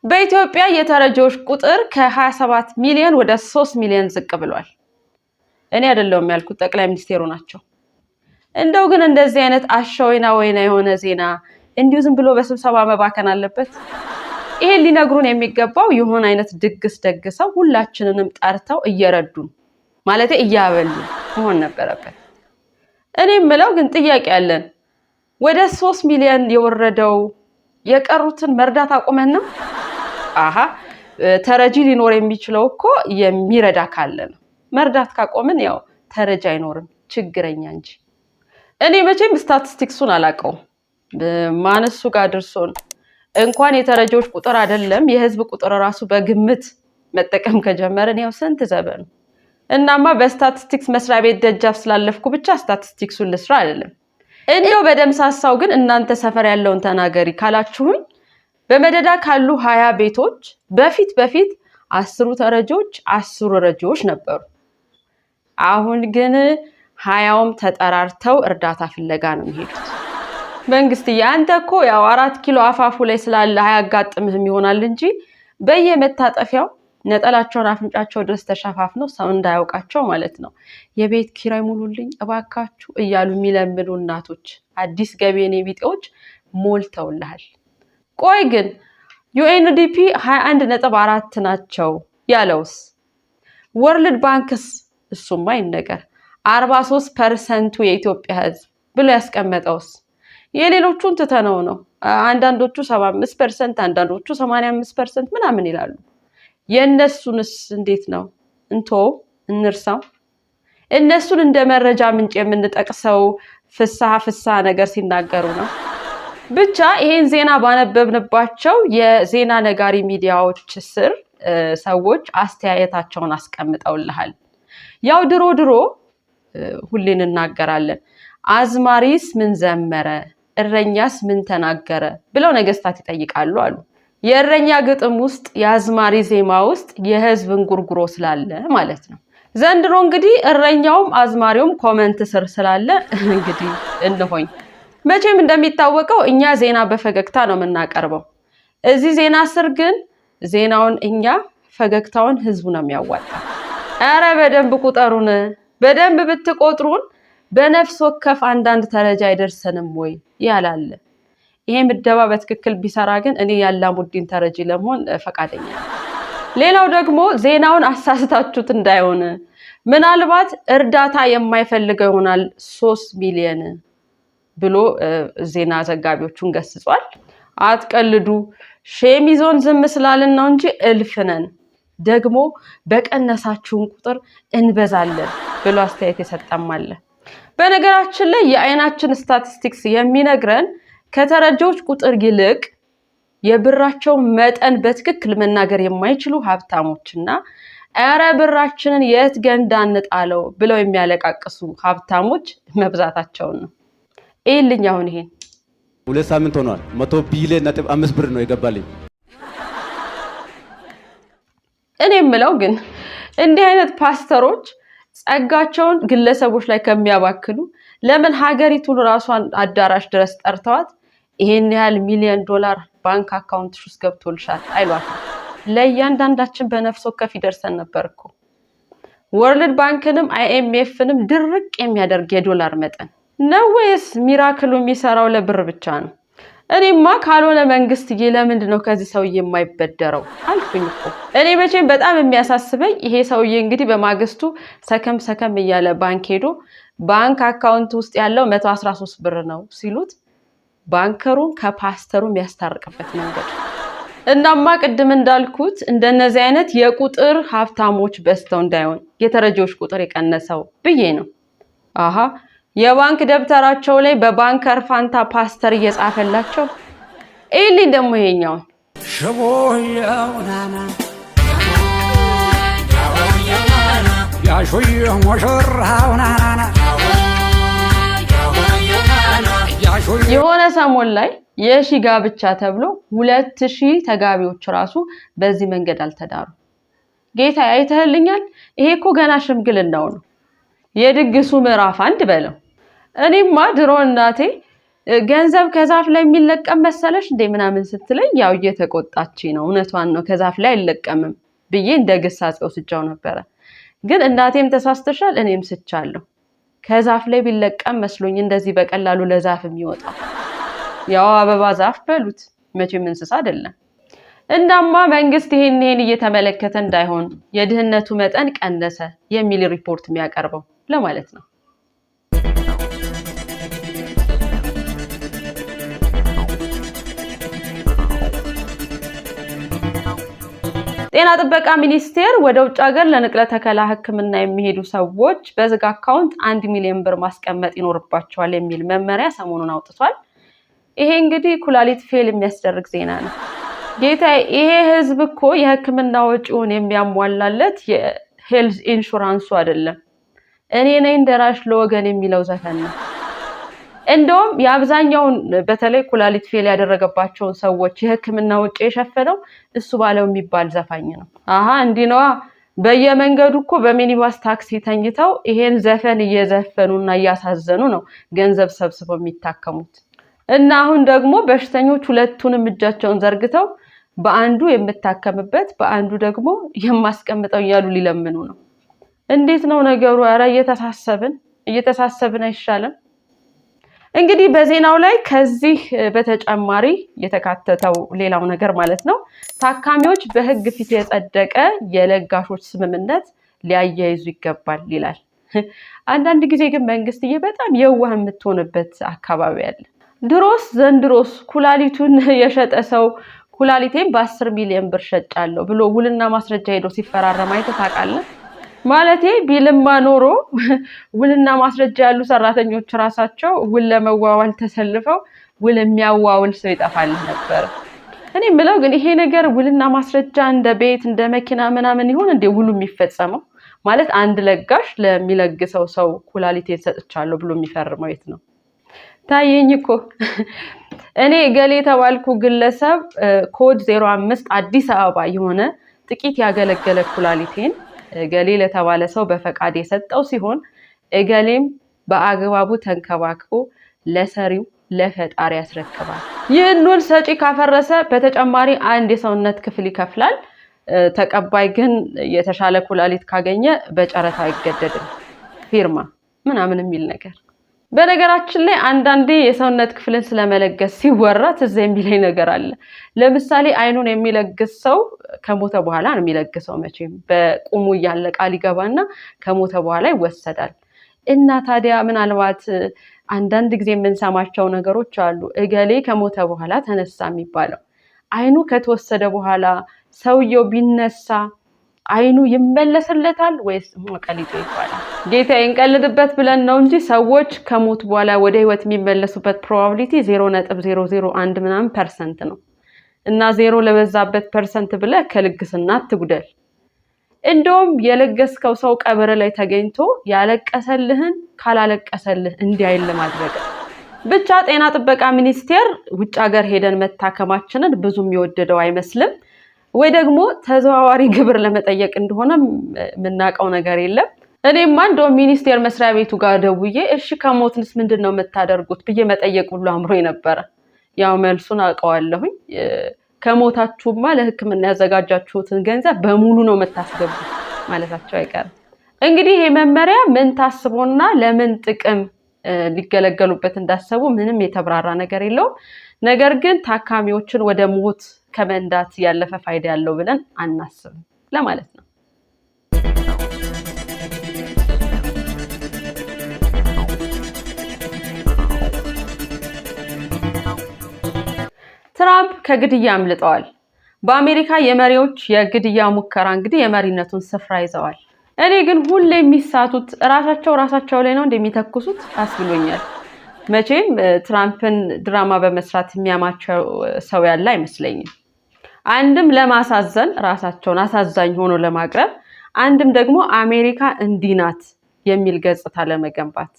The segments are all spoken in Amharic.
በኢትዮጵያ የተረጂዎች ቁጥር ከ27 ሚሊዮን ወደ 3 ሚሊዮን ዝቅ ብሏል። እኔ አይደለሁም ያልኩት ጠቅላይ ሚኒስቴሩ ናቸው። እንደው ግን እንደዚህ አይነት አሻወይና ወይና የሆነ ዜና እንዲሁ ዝም ብሎ በስብሰባ መባከን አለበት? ይሄን ሊነግሩን የሚገባው የሆነ አይነት ድግስ ደግሰው ሁላችንንም ጠርተው እየረዱን ማለት እያበሉ መሆን ነበረበት። እኔ የምለው ግን ጥያቄ አለን። ወደ 3 ሚሊዮን የወረደው የቀሩትን መርዳት አቁመን ነው? አሃ ተረጂ ሊኖር የሚችለው እኮ የሚረዳ ካለ ነው። መርዳት ካቆምን ያው ተረጂ አይኖርም፣ ችግረኛ እንጂ። እኔ መቼም ስታቲስቲክሱን አላውቀውም። ማንሱ ጋር ድርሶን እንኳን የተረጂዎች ቁጥር አይደለም የህዝብ ቁጥር ራሱ በግምት መጠቀም ከጀመረን ያው ስንት ዘመን። እናማ በስታቲስቲክስ መስሪያ ቤት ደጃፍ ስላለፍኩ ብቻ ስታቲስቲክሱን ልስራ አይደለም። እንደው በደምሳሳው ግን እናንተ ሰፈር ያለውን ተናገሪ ካላችሁኝ በመደዳ ካሉ 20 ቤቶች በፊት 10 ተረጂዎች 10 ረጂዎች ነበሩ። አሁን ግን 20ም ተጠራርተው እርዳታ ፍለጋ ነው የሚሄዱት። መንግስትዬ አንተ እኮ ያው 4 ኪሎ አፋፉ ላይ ስላለ አያጋጥምህም ይሆናል እንጂ በየመታጠፊያው ነጠላቸውን አፍንጫቸው ድረስ ተሸፋፍነው ሰው እንዳያውቃቸው ማለት ነው የቤት ኪራይ ሙሉልኝ እባካችሁ እያሉ የሚለምኑ እናቶች አዲስ ገቢኔ ቢጤዎች ሞልተውልሃል። ቆይ ግን ዩኤንዲፒ 21.4 ናቸው ያለውስ? ወርልድ ባንክስ እሱማ ይነገር 43% የኢትዮጵያ ህዝብ ብሎ ያስቀመጠውስ? የሌሎቹን ትተነው ነው። አንዳንዶቹ 75%፣ አንዳንዶቹ 85% ምናምን ይላሉ። የነሱንስ እንዴት ነው? እንርሳው። እነሱን እንደ መረጃ ምንጭ የምንጠቅሰው ፍስሐ ነገር ሲናገሩ ነው። ብቻ ይሄን ዜና ባነበብንባቸው የዜና ነጋሪ ሚዲያዎች ስር ሰዎች አስተያየታቸውን አስቀምጠውልሃል። ያው ድሮ ሁሌን እናገራለን አዝማሪስ ምን ዘመረ እረኛስ ምን ተናገረ ብለው ነገስታት ይጠይቃሉ አሉ። የእረኛ ግጥም ውስጥ የአዝማሪ ዜማ ውስጥ የህዝብ እንጉርጉሮ ስላለ ማለት ነው። ዘንድሮ እንግዲህ እረኛውም አዝማሪውም ኮመንት ስር ስላለ እንግዲህ እንሆኝ። መቼም እንደሚታወቀው እኛ ዜና በፈገግታ ነው የምናቀርበው። እዚህ ዜና ስር ግን ዜናውን እኛ ፈገግታውን ህዝቡ ነው የሚያዋጣው። ኧረ በደንብ ቁጠሩን። በደንብ ብትቆጥሩን በነፍስ ወከፍ አንዳንድ ተረጂ አይደርሰንም ወይ ያላለ። ይሄ ምደባ በትክክል ቢሰራ ግን እኔ ያላሙዲን ተረጂ ለመሆን ፈቃደኛ ነኝ። ሌላው ደግሞ ዜናውን አሳስታችሁት እንዳይሆን ምናልባት እርዳታ የማይፈልገው ይሆናል 3 ሚሊዮን ብሎ ዜና ዘጋቢዎቹን ገስጿል። አትቀልዱ፣ ሼሚዞን ዝም ስላልን ነው እንጂ እልፍነን ደግሞ በቀነሳችሁን ቁጥር እንበዛለን ብሎ አስተያየት የሰጠማለ። በነገራችን ላይ የአይናችን ስታቲስቲክስ የሚነግረን ከተረጂዎች ቁጥር ይልቅ የብራቸው መጠን በትክክል መናገር የማይችሉ ሀብታሞችና ኧረ ብራችንን የት ገንዳ እንጣለው ብለው የሚያለቃቅሱ ሀብታሞች መብዛታቸውን ነው። ይልኝ አሁን ይሄን 2 ሳምንት ሆኗል 100 ቢሊዮን 5 ብር ነው የገባልኝ። እኔ የምለው ግን እንዲህ አይነት ፓስተሮች ጸጋቸውን ግለሰቦች ላይ ከሚያባክሉ ለምን ሀገሪቱን ራሷን አዳራሽ ድረስ ጠርተዋት ይሄን ያህል ሚሊዮን ዶላር ባንክ አካውንት ውስጥ ገብቶልሻል አይሏትም? ለእያንዳንዳችን በነፍስ ወከፍ ይደርሰን ነበር እኮ። ወርልድ ባንክንም አይኤምኤፍንም ድርቅ የሚያደርግ የዶላር መጠን ነው ወይስ ሚራክሉ የሚሰራው ለብር ብቻ ነው? እኔማ ካልሆነ መንግስትዬ ለምንድን ነው ከዚህ ሰውዬ የማይበደረው አልኩኝ እኮ። እኔ መቼም በጣም የሚያሳስበኝ ይሄ ሰውዬ እንግዲህ በማግስቱ ሰከም እያለ ባንክ ሄዶ ባንክ አካውንት ውስጥ ያለው 113 ብር ነው ሲሉት ባንከሩን ከፓስተሩ የሚያስታርቅበት መንገድ። እናማ ቅድም እንዳልኩት እንደነዚህ አይነት የቁጥር ሀብታሞች በስተው እንዳይሆን የተረጂዎች ቁጥር የቀነሰው ብዬ ነው። አሃ የባንክ ደብተራቸው ላይ በባንከር ፋንታ ፓስተር እየጻፈላቸው ኤሊን ደግሞ ይሄኛው ሸቦያውናና ያሾየ ሞሽራውናና የሆነ ሰሞን ላይ የሺ ጋብቻ ተብሎ 2000 ተጋቢዎች ራሱ በዚህ መንገድ አልተዳሩ። ጌታ አይተህልኛል። ይሄ እኮ ገና ሽምግልናው ነው። የድግሱ ምዕራፍ 1 በለው። እኔማ ድሮ እናቴ ገንዘብ ከዛፍ ላይ የሚለቀም መሰለሽ እንዴ ምናምን ስትለኝ ያው እየተቆጣች ነው። እውነቷን ነው፣ ከዛፍ ላይ አይለቀምም ብዬ እንደግሳጼ ወስጃው ነበረ። ግን እናቴም ተሳስተሻል፣ እኔም ስቻለሁ። ከዛፍ ላይ ቢለቀም መስሎኝ እንደዚህ በቀላሉ ለዛፍ የሚወጣው ያው አበባ ዛፍ በሉት መቼም እንስሳ አይደለም። እንዳማ መንግስት ይሄን እየተመለከተ እንዳይሆን የድህነቱ መጠን ቀነሰ የሚል ሪፖርት የሚያቀርበው ለማለት ነው። ጤና ጥበቃ ሚኒስቴር ወደ ውጭ ሀገር ለንቅለ ተከላ ሕክምና የሚሄዱ ሰዎች በዝግ አካውንት 1 ሚሊዮን ብር ማስቀመጥ ይኖርባቸዋል የሚል መመሪያ ሰሞኑን አውጥቷል። ይሄ እንግዲህ ኩላሊት ፌል የሚያስደርግ ዜና ነው። ጌታዬ ይሄ ህዝብ እኮ የሕክምና ወጪውን የሚያሟላለት የሄልዝ ኢንሹራንሱ አይደለም። እኔ ነኝ ደራሽ ለወገን የሚለው ዘፈን ነው። እንደውም የአብዛኛውን በተለይ ኩላሊት ፌል ያደረገባቸውን ሰዎች የሕክምና ወጪ የሸፈነው እሱ ባለው የሚባል ዘፋኝ ነው። አሃ እንዲህ ነዋ። በየመንገዱ እኮ በሚኒባስ ታክሲ ተኝተው ይሄን ዘፈን እየዘፈኑና እያሳዘኑ ነው ገንዘብ ሰብስበው የሚታከሙት። እና አሁን ደግሞ በሽተኞች ሁለቱንም እጃቸውን ዘርግተው በአንዱ የምታከምበት በአንዱ ደግሞ የማስቀምጠው እያሉ ሊለምኑ ነው። እንዴት ነው ነገሩ? ኧረ እየተሳሰብን አይሻልም? እንግዲህ በዜናው ላይ ከዚህ በተጨማሪ የተካተተው ሌላው ነገር ማለት ነው ታካሚዎች በህግ ፊት የጸደቀ የለጋሾች ስምምነት ሊያያይዙ ይገባል ይላል። አንዳንድ ጊዜ ግን መንግስትዬ በጣም የዋህ የምትሆንበት አካባቢ አለ። ዘንድሮስ ኩላሊቱን የሸጠ ሰው ኩላሊቴን በ10 ሚሊዮን ብር ሸጫለሁ ብሎ ውልና ማስረጃ ሄዶ ሲፈራረም አይተህ ታውቃለህ? ማለቴ ቢልማ ኖሮ ውልና ማስረጃ ያሉ ሰራተኞች ራሳቸው ውል ለመዋዋል ተሰልፈው ውል የሚያዋውል ሰው ይጠፋል ነበር። እኔ የምለው ግን ይሄ ነገር ውልና ማስረጃ እንደ ቤት እንደ መኪና ምናምን ይሆን እንደ ውሉ የሚፈጸመው? ማለት አንድ ለጋሽ ለሚለግሰው ሰው ኩላሊቴን ሰጥቻለሁ ብሎ የሚፈርመው የት ነው? ታየኝ እኮ እኔ ገሌ የተባልኩ ግለሰብ ኮድ 05 አዲስ አበባ የሆነ ጥቂት ያገለገለ ኩላሊቴን ገሌ ለተባለ ሰው በፈቃድ የሰጠው ሲሆን ገሌም በአግባቡ ተንከባክቦ ለሰሪው ለፈጣሪ ያስረክባል። ይህን ውል ሰጪ ካፈረሰ በተጨማሪ አንድ የሰውነት ክፍል ይከፍላል። ተቀባይ ግን የተሻለ ኩላሊት ካገኘ በጨረታ አይገደድም። ፊርማ ምናምን የሚል ነገር። በነገራችን ላይ አንዳንዴ የሰውነት ክፍልን ስለመለገስ ሲወራ ትዝ የሚለኝ ነገር አለ። ለምሳሌ አይኑን የሚለግስ ሰው ከሞተ በኋላ ነው የሚለግሰው። መቼም በቁሙ እያለ ቃል ይገባና ከሞተ በኋላ ይወሰዳል። እና ታዲያ ምናልባት አንዳንድ ጊዜ የምንሰማቸው ነገሮች አሉ። እገሌ ከሞተ በኋላ ተነሳ የሚባለው አይኑ ከተወሰደ በኋላ ሰውየው ቢነሳ አይኑ ይመለስለታል ወይስ መቀሊቶ ይባላል? ጌታዬ እንቀልድበት ብለን ነው እንጂ ሰዎች ከሞት በኋላ ወደ ህይወት የሚመለሱበት ፕሮባቢሊቲ 0.001 ምናምን % ነው። እና 0 ለበዛበት % ብለህ ከልግስና አትጉደል። እንደውም የለገስከው ሰው ቀብር ላይ ተገኝቶ ያለቀሰልህን ካላለቀሰልህ እንዲያይል ማድረግ። ብቻ ጤና ጥበቃ ሚኒስቴር ውጭ ሀገር ሄደን መታከማችንን ብዙም የወደደው አይመስልም። ወይ ደግሞ ተዘዋዋሪ ግብር ለመጠየቅ እንደሆነ የምናውቀው ነገር የለም። እኔማ እንደውም ሚኒስቴር መስሪያ ቤቱ ጋር ደውዬ እሺ ከሞትንስ ምንድነው የምታደርጉት ብዬ መጠየቅ ሁሉ አምሮኝ ነበረ። ያው መልሱን አውቀዋለሁኝ። ከሞታችሁማ ለሕክምና ያዘጋጃችሁትን ገንዘብ በሙሉ ነው የምታስገቡት ማለታቸው አይቀርም። እንግዲህ ይሄ መመሪያ ምን ታስቦና ለምን ጥቅም ሊገለገሉበት እንዳሰቡ ምንም የተብራራ ነገር የለውም። ነገር ግን ታካሚዎችን ወደ ሞት ከመንዳት ያለፈ ፋይዳ ያለው ብለን አናስብም ለማለት ነው። ትራምፕ ከግድያ አምልጠዋል። በአሜሪካ የመሪዎች የግድያ ሙከራ እንግዲህ የመሪነቱን ስፍራ ይዘዋል። እኔ ግን ሁሌ የሚሳቱት ራሳቸው ላይ ነው እንደሚተኩሱት አስብሎኛል። መቼም ትራምፕን ድራማ በመስራት የሚያማቸው ሰው ያለ አይመስለኝም። አንድም ለማሳዘን ራሳቸውን አሳዛኝ ሆኖ ለማቅረብ፣ አንድም ደግሞ አሜሪካ እንዲህ ናት የሚል ገጽታ ለመገንባት።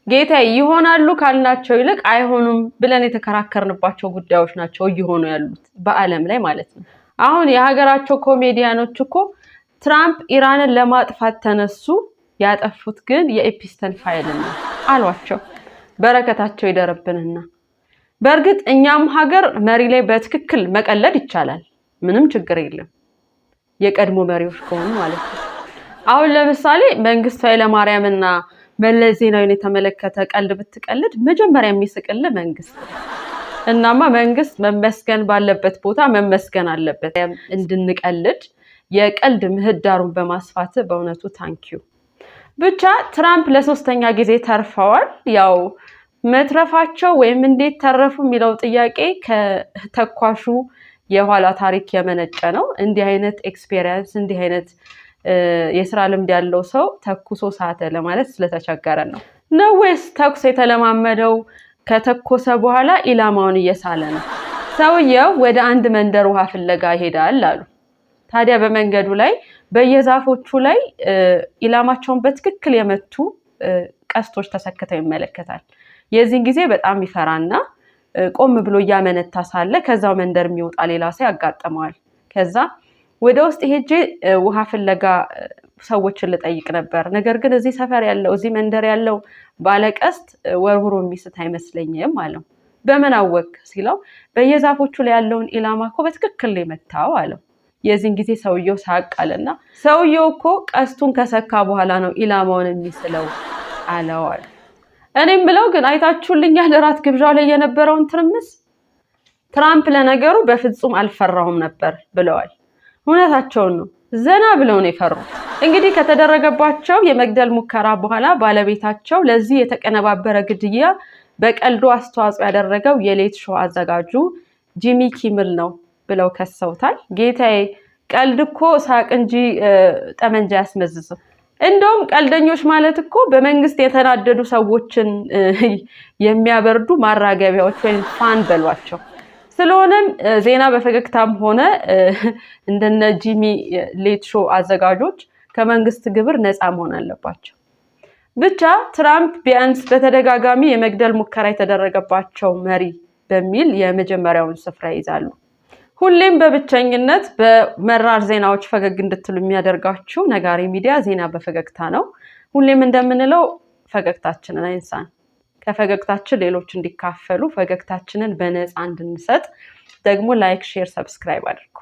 ጌታዬ ይሆናሉ ካልናቸው ይልቅ አይሆኑም ብለን የተከራከርንባቸው ጉዳዮች ናቸው እየሆኑ ያሉት በዓለም ላይ ማለት ነው። አሁን የሀገራቸው ኮሜዲያኖች እኮ ትራምፕ ኢራንን ለማጥፋት ተነሱ፣ ያጠፉት ግን የኤፒስተን ፋይልን ነው አሏቸው። በረከታቸው ይደርብንና በእርግጥ እኛም ሀገር መሪ ላይ በትክክል መቀለድ ይቻላል፣ ምንም ችግር የለም። የቀድሞ መሪዎች ከሆኑ ማለት ነው። አሁን ለምሳሌ መንግስቱ ኃይለማርያምና መለስ ዜናዊን የተመለከተ ቀልድ ብትቀልድ መጀመሪያ የሚስቅልህ መንግስት ነው። እናማ መንግስት መመስገን ባለበት ቦታ መመስገን አለበት። እንድንቀልድ የቀልድ ምህዳሩን በማስፋት በእውነቱ ታንኪዩ። ብቻ ትራምፕ ለሶስተኛ ጊዜ ተርፈዋል። ያው መትረፋቸው ወይም እንዴት ተረፉ የሚለው ጥያቄ ከተኳሹ የኋላ ታሪክ የመነጨ ነው። እንዲህ አይነት ኤክስፔሪየንስ እንዲህ አይነት የስራ ልምድ ያለው ሰው ተኩሶ ሳተ ለማለት ስለተቸገረ ነው ወይስ ተኩስ የተለማመደው ከተኮሰ በኋላ ኢላማውን እየሳለ ነው? ሰውየው ወደ አንድ መንደር ውሃ ፍለጋ ይሄዳል አሉ። ታዲያ በመንገዱ ላይ በየዛፎቹ ላይ ኢላማቸውን በትክክል የመቱ ቀስቶች ተሰክተው ይመለከታል። የዚህን ጊዜ በጣም ይፈራና ቆም ብሎ እያመነታ ሳለ ከዛው መንደር የሚወጣ ሌላ ሰው ያጋጥመዋል። ከዛ ወደ ውስጥ ሄጄ ውሃ ፍለጋ ሰዎችን ልጠይቅ ነበር፣ ነገር ግን እዚህ ሰፈር ያለው እዚህ መንደር ያለው ባለቀስት ወርውሮ የሚስት አይመስለኝም አለው። በምን አወቅ ሲለው በየዛፎቹ ላይ ያለውን ኢላማ እኮ በትክክል ነው የመታው አለው። የዚህን ጊዜ ሰውየው ሳቅ አለና ሰውየው እኮ ቀስቱን ከሰካ በኋላ ነው ኢላማውን የሚስለው አለው። እኔም ብለው ግን አይታችሁልኛል እራት ግብዣው ላይ የነበረውን ትርምስ? ትራምፕ ለነገሩ በፍጹም አልፈራሁም ነበር ብለዋል። እውነታቸውን ነው። ዘና ብለው ነው የፈሩት። እንግዲህ ከተደረገባቸው የመግደል ሙከራ በኋላ ባለቤታቸው ለዚህ የተቀነባበረ ግድያ በቀልዱ አስተዋጽኦ ያደረገው የሌት ሾው አዘጋጁ ጂሚ ኪምል ነው ብለው ከሰውታል። ጌታዬ ቀልድ እኮ ሳቅ እንጂ ጠመንጃ ያስመዝዝም። እንደውም ቀልደኞች ማለት እኮ በመንግስት የተናደዱ ሰዎችን የሚያበርዱ ማራገቢያዎች ወይም ፋን በሏቸው። ስለሆነም ዜና በፈገግታም ሆነ እንደነ ጂሚ ሌት ሾው አዘጋጆች ከመንግስት ግብር ነፃ መሆን አለባቸው። ብቻ ትራምፕ ቢያንስ በተደጋጋሚ የመግደል ሙከራ የተደረገባቸው መሪ በሚል የመጀመሪያውን ስፍራ ይዛሉ። ሁሌም በብቸኝነት በመራር ዜናዎች ፈገግ እንድትሉ የሚያደርጋችሁ ነጋሪ ሚዲያ ዜና በፈገግታ ነው። ሁሌም እንደምንለው ፈገግታችንን አይንሳን። ከፈገግታችን ሌሎች እንዲካፈሉ ፈገግታችንን በነፃ እንድንሰጥ ደግሞ ላይክ፣ ሼር፣ ሰብስክራይብ አድርጉ።